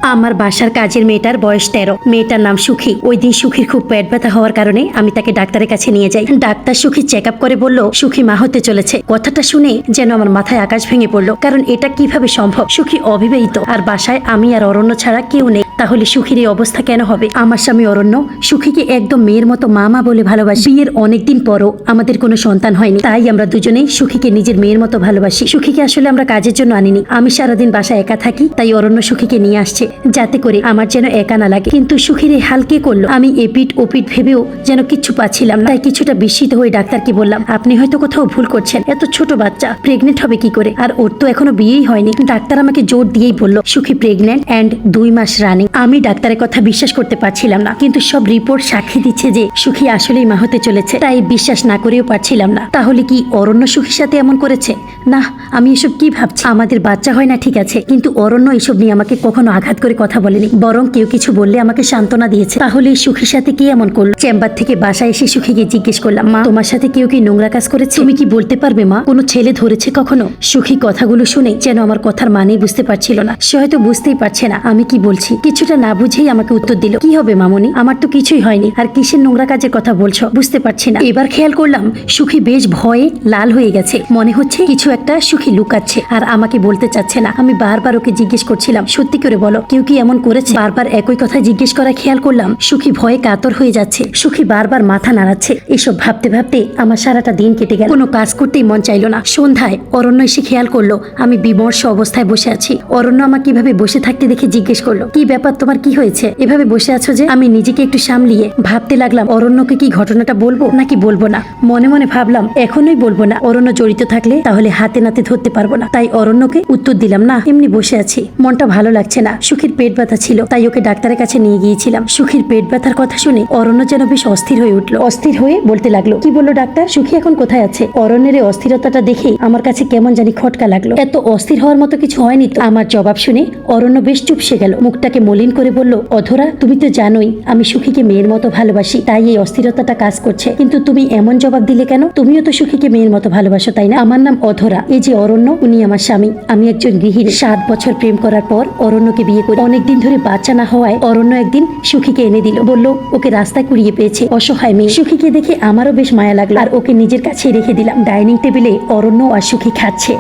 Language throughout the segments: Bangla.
আমার বাসার কাজের মেয়েটার বয়স 13। মেয়েটার নাম সুখী। ওই দিন সুখীর খুব পেট ব্যথা হওয়ার কারণে আমি তাকে ডাক্তারের কাছে নিয়ে যাই। ডাক্তার সুখী চেক আপ করে বলল সুখী মা হতে চলেছে। কথাটা শুনে যেন আমার মাথায় আকাশ ভেঙে পড়লো, কারণ এটা কিভাবে সম্ভব? সুখী অবিবাহিত, আর বাসায় আমি আর অরণ্য ছাড়া কেউ নেই। তাহলে সুখীর এই অবস্থা কেন হবে? আমার স্বামী অরণ্য সুখীকে একদম মেয়ের মতো মামা বলে ভালোবাসি। বিয়ের অনেকদিন পরও আমাদের কোনো সন্তান হয়নি, তাই আমরা দুজনেই সুখীকে নিজের মেয়ের মতো ভালোবাসি। সুখীকে আসলে আমরা কাজের জন্য আনিনি। আমি সারাদিন বাসায় একা থাকি, তাই অরণ্য সুখীকে নিয়ে আসছে যাতে করে আমার যেন একা না লাগে। কিন্তু সুখীর এই হাল কে করলো? আমি এপিট ওপিট ভেবেও যেন কিচ্ছু পাচ্ছিলাম না, তাই কিছুটা বিস্মিত হয়ে ডাক্তারকে বললাম, আপনি হয়তো কোথাও ভুল করছেন। এত ছোট বাচ্চা প্রেগনেন্ট হবে কি করে? আর ওর তো এখনো বিয়েই হয়নি। ডাক্তার আমাকে জোর দিয়েই বলল সুখী প্রেগনেন্ট অ্যান্ড 2 মাস রানিং। আমি ডাক্তারের কথা বিশ্বাস করতে পারছিলাম না, কিন্তু সব রিপোর্ট সাক্ষী দিচ্ছে যে সুখী আসলেই মা হতে চলেছে। তাই বিশ্বাস না করেও পারছিলাম না। তাহলে কি অরণ্য সুখীর সাথে এমন করেছে? না, আমি এসব কি ভাবছি? আমাদের বাচ্চা হয় না ঠিক আছে, কিন্তু অরণ্য এসব নিয়ে আমাকে কখনো আঘাত করে কথা বলেনি, বরং কেউ কিছু বললে আমাকে সান্ত্বনা দিয়েছে। তাহলে সুখীর সাথে কি এমন করলো? চেম্বার থেকে বাসায় এসে সুখীকে জিজ্ঞেস করলাম, মা তোমার সাথে কেউ কি নোংরা কাজ করেছে? তুমি কি বলতে পারবে মা, কোনো ছেলে ধরেছে কখনো? সুখী কথাগুলো শুনে যেন আমার কথার মানে বুঝতে পারছিল না। সে হয়তো বুঝতেই পারছে না আমি কি বলছি। কিছুটা না বুঝেই আমাকে উত্তর দিল, কি হবে মামনি, আমার তো কিছুই হয়নি। আর কিসের নোংরা কাজের কথা বলছো বুঝতে পারছি না। এবার খেয়াল করলাম সুখী বেশ ভয়ে লাল হয়ে গেছে। মনে হচ্ছে কিছু একটা সুখী লুকাচ্ছে আর আমাকে বলতে চাচ্ছে না। আমি বারবার ওকে জিজ্ঞেস করছিলাম, সত্যি করে বলো, কেউ কি এমন করেছে? বারবার একই কথা জিজ্ঞেস করা খেয়াল করলাম সুখী ভয়ে কাতর হয়ে যাচ্ছে। সুখী বারবার মাথা নাড়াচ্ছে। এসব ভাবতে ভাবতে আমার সারাটা দিন কেটে গেল। কোনো কাজ করতেই মন চাইলো না। সন্ধ্যায় অরণ্য এসে খেয়াল করলো আমি বিমর্ষ অবস্থায় বসে আছি। অরণ্য আমাকে কিভাবে বসে থাকতে দেখে জিজ্ঞেস করলো, কি ব্যাপার, তোমার কি হয়েছে? এভাবে বসে আছো যে? আমি নিজেকে একটু সামলিয়ে ভাবতে লাগলাম অরণ্যকে কি ঘটনাটা বলবো নাকি বলবো না। মনে মনে ভাবলাম এখনই বলবো না, অরণ্য জড়িত থাকলে তাহলে হাতে নাতে ধরতে পারবো না। তাই অরণ্যকে উত্তর দিলাম, না, এমনি বসে আছি, মনটা ভালো লাগছে না। সুখীর পেট ব্যথা ছিল, তাই ওকে ডাক্তারের কাছে নিয়ে গিয়েছিলাম। সুখীর পেট ব্যথার কথা শুনে অরণ্য যেন বেশ অস্থির হয়ে উঠলো। অস্থির হয়ে বলতে লাগলো, কি বললো ডাক্তার, সুখী এখন কোথায় আছে? অরণ্যের এই অস্থিরতাটা দেখে আমার কাছে কেমন জানি খটকা লাগলো। এত অস্থির হওয়ার মতো কিছু হয়নি তো। আমার জবাব শুনে অরণ্য বেশ চুপসে গেল। মুখটাকে মলিন করে বলল, অধরা, তুমি তো জানোই আমি সুখীকে মেয়ের মতো ভালোবাসি, তাই এই অস্থিরতাটা কাজ করছে। কিন্তু তুমি এমন জবাব দিলে কেন? তুমিও তো সুখীকে মেয়ের মতো ভালোবাসো, তাই না? আমার নাম অধরা, এই যে অরণ্য, উনি আমার স্বামী। আমি একজন গৃহিণী। 7 বছর প্রেম করার পর অরণ্যকে বিয়ে করি। অনেকদিন ধরে বাচ্চা না হওয়ায় অরণ্য একদিন সুখীকে এনে দিল। বলল ওকে রাস্তায় কুড়িয়ে পেয়েছে, অসহায় মেয়ে। সুখীকে দেখে আমারও বেশ মায়া লাগলো, আর ওকে নিজের কাছে রেখে দিলাম। ডাইনিং টেবিলে অরণ্য আর সুখী খাচ্ছে।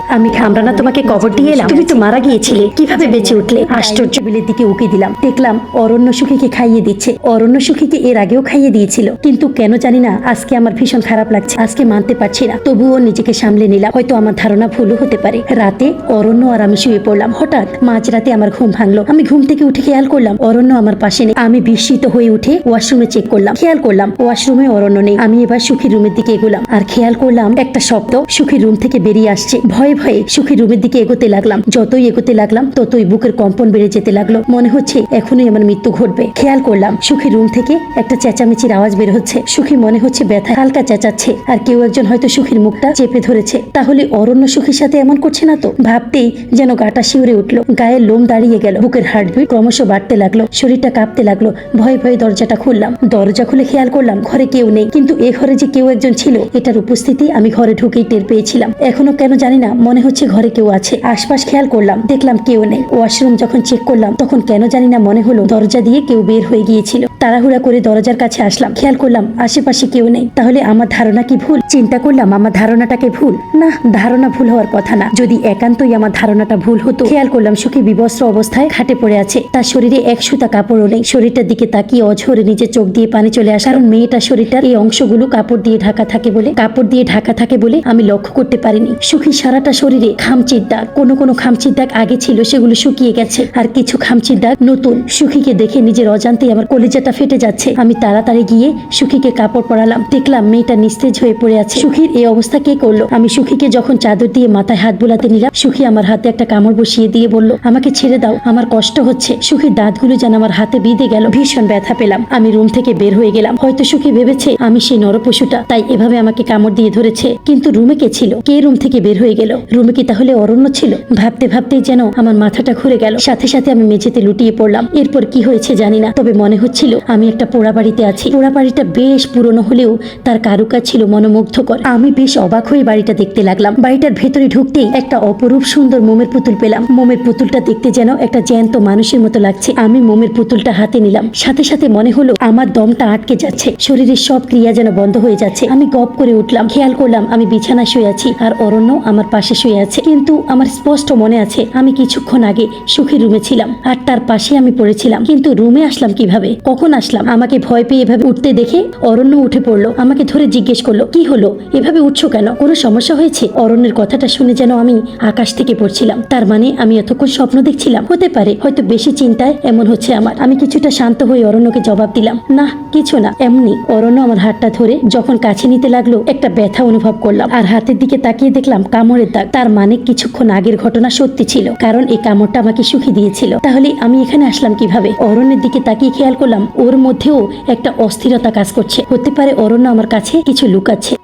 আমরা না তোমাকে কবর দিয়ে এলাম, তুমি তো মারা গিয়েছিলে, কিভাবে বেঁচে উঠলে? আশ্চর্য। টেবিলের দিকে ওকে দিলাম, দেখলাম অরণ্য সুখীকে খাইয়ে দিচ্ছে। অরণ্য সুখীকে এর আগেও খাইয়ে দিয়েছিল, কিন্তু কেন জানি না আজকে আমার ভীষণ খারাপ লাগছে। আজকে মানতে পারছি না, তবুও নিজেকে সামলে নিলাম। হয়তো আমার ধারণা ভুলও হতে পারে। রাতে অরণ্য আর আমি শুয়ে পড়লাম। হঠাৎ মাঝরাতে আমার ঘুম ভাঙলো। আমি ঘুম থেকে উঠে খেয়াল করলাম অরণ্য আমার পাশে নেই। আমি বিস্মিত হয়ে উঠে ওয়াশরুমে চেক করলাম। খেয়াল করলাম ওয়াশরুমে অরণ্য নেই। আমি এবার সুখীর রুমের দিকে এগোলাম, আর খেয়াল করলাম একটা শব্দ সুখীর রুম থেকে বেরিয়ে আসছে। ভয়ে ভয়ে সুখীর রুমের দিকে এগোতে লাগলাম। যতই এগোতে লাগলাম ততই বুকের কম্পন বেড়ে যেতে লাগলো। মনে হচ্ছে এখনই আমার মৃত্যু ঘটবে। খেয়াল করলাম সুখীর রুম থেকে একটা চেঁচামেচির আওয়াজ বের হচ্ছে। সুখী মনে হচ্ছে ব্যথা হালকা চেঁচাচ্ছে, আর কেউ একজন হয়তো সুখীর মুখটা চেপে ধরেছে। তাহলে অরণ্য সুখীর সাথে এমন করছে না তো? ভাবতেই যেন গাটা শিউরে উঠলো, গায়ের লোম দাঁড়িয়ে গেল, বুকের হার্টবিট ক্রমশ বাড়তে লাগলো, শরীরটা কাঁপতে লাগলো। ভয়ে ভয়ে দরজাটা খুললাম। দরজা খুলে খেয়াল করলাম ঘরে কেউ নেই, কিন্তু এ ঘরে যে কেউ একজন ছিল এটার উপস্থিতি আমি ঘরে ঢুকেই টের পেয়েছিলাম। এখনো কেন জানি না মনে হচ্ছে ঘরে কেউ আছে। আশপাশ খেয়াল করলাম, দেখলাম কেউ নেই। ওয়াশরুম যখন চেক করলাম তখন কেন জানি না মনে হলো দরজা দিয়ে কেউ বের হয়ে গিয়েছিল। তাড়াহুড়া করে দরজার কাছে আসলাম, খেয়াল করলাম আশেপাশে কেউ নেই। তাহলে আমার ধারণা কি ভুল? চিন্তা করলাম আমার ধারণাটাকে ভুল না, ধারণা ভুল হওয়ার কথা না। যদি একান্তই আমার ধারণাটা ভুল হতো। খেয়াল করলাম সুখী বিবস্ত্র অবস্থায় খাটে পড়ে আছে। তার শরীরে এক সুতা কাপড়ও নেই। শরীরটার দিকে তাকিয়ে অঝরে নিজের চোখ দিয়ে পানি চলে আসে। কারণ মেয়েটার শরীরটার এই অংশগুলো কাপড় দিয়ে ঢাকা থাকে বলে আমি লক্ষ্য করতে পারিনি। সুখী সারাটা শরীরে খামচির দাগ। কোনো খামচির দাগ আগে ছিল, সেগুলো শুকিয়ে গেছে, আর কিছু খামচির দাগ নতুন। সুখীকে দেখে নিজের অজান্তেই আমার কলিজাটা ফেটে যাচ্ছে। আমি তাড়াতাড়ি গিয়ে সুখীকে কাপড় পরালাম। দেখলাম মেয়েটা নিস্তেজ হয়ে পড়ে আছে। সুখীর এই অবস্থা কে করলো? আমি সুখীকে যখন চাদর দিয়ে মাথায় হাত বোলাতে নিলাম, সুখী আমার হাতে একটা কামড় বসিয়ে দিয়ে বলল, আমাকে ছেড়ে দাও, আমার কষ্ট হচ্ছে। সুখীর দাঁতগুলো যেন আমার হাতে বিঁধে গেল। ভীষণ ব্যথা পেলাম। আমি রুম থেকে বের হয়ে গেলাম। হয়তো সুখী ভেবেছে আমি সেই নরপশুটা, তাই এভাবে আমাকে কামড় দিয়ে ধরেছে। কিন্তু রুমে কে ছিল? কে রুম থেকে বের হয়ে গেল? রুমে কি তাহলে অরণ্য ছিল? ভাবতে ভাবতেই যেন আমার মাথাটা ঘুরে গেল। সাথে সাথে আমি মেঝেতে লুটিয়ে পড়লাম। এরপর কি হয়েছে জানি না, তবে মনে হচ্ছিল আমি একটা পোড়া বাড়িতে আছি। পোড়া বাড়িটা বেশ পুরনো হলেও তার কারুকাজ ছিল মনোমুগ্ধকর। আমি বেশ অবাক হয়ে বাড়িটা দেখতে লাগলাম। বাড়িটার ভেতরে ঢুকতেই একটা অপরূপ সুন্দর মোমের পুতুল পেলাম। মোমের পুতুলটা দেখতে যেন একটা জ্যান্ত মানুষের মতো লাগছে। আমি মোমের পুতুলটা হাতে নিলাম, সাথে সাথে মনে হলো আমার দমটা আটকে যাচ্ছে, শরীরের সব ক্রিয়া যেন বন্ধ হয়ে যাচ্ছে। আমি গপ করে উঠলাম, খেয়াল করলাম আমি বিছানায় শুয়ে আছি আর অরণ্য আমার পাশে শুয়ে আছে। কিন্তু আমার স্পষ্ট মনে আছে আমি কিছুক্ষণ আগে সুখীর রুমে ছিলাম আর তার পাশে আমি পড়েছিলাম। কিন্তু রুমে আসলাম কিভাবে, কখন আসলাম? আমাকে ভয় পেয়ে এভাবে উঠতে দেখে অরণ্য উঠে পড়লো, আমাকে ধরে জিজ্ঞেস করলো, কি হলো, এভাবে উঠছো কেন, কোনো সমস্যা হয়েছে? অরণ্যের কথাটা শুনে যেন আমি আকাশ থেকে পড়ছিলাম। তার মানে আমি এতক্ষণ স্বপ্ন দেখছিলাম? হতে পারে, হয়তো বেশি চিন্তায় এমন হচ্ছে আমার। আমি কিছুটা শান্ত হয়ে অরণ্যকে জবাব দিলাম, না কিছু না, এমনি। অরণ্য আমার হাতটা ধরে যখন কাছে নিতে লাগলো একটা ব্যথা অনুভব করলাম আর হাতের দিকে তাকিয়ে দেখলাম কামড়ের দাগ। তার মানে কিছুক্ষণ আগের ঘটনা সত্যি ছিল, কারণ এই কামড়টা আমাকে সুখী দিয়েছিল। তাহলে আমি এখানে আসলাম কিভাবে? অরণ্যের দিকে তাকিয়ে খেয়াল করলাম ওর মধ্যেও একটা অস্থিরতা কাজ করছে। হতে পারে অরণ্য আমার কাছে কিছু লুকাচ্ছে।